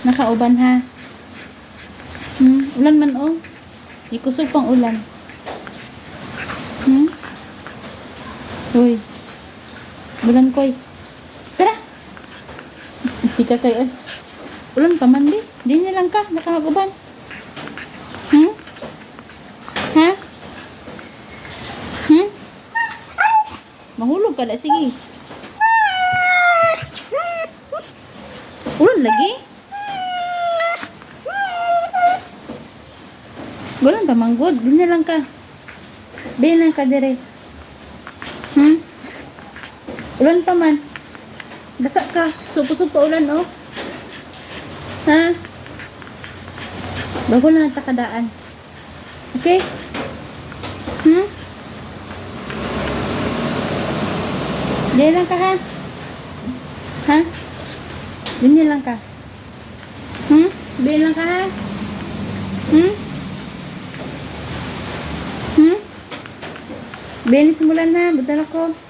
Nakauban ha. Ulan man oh. Ikusog pang ulan. Uy. Ulan koy. Tara. Di ka kayo. Ulan pa man di. Di na lang ka. Nakauban. Ha? Mahulog ka na. Sige. Ulan lagi? Ulan pa manggod. Di na lang ka. Di na lang ka dire. Ulan pa man. Basa ka. Supusog pa ulan oh. Ha? Bago na takadaan. Okay? Diyan lang ka ha? Ha? Diyan lang ka. Diyan lang ka ha? Bilis mulan ha. Butan ako.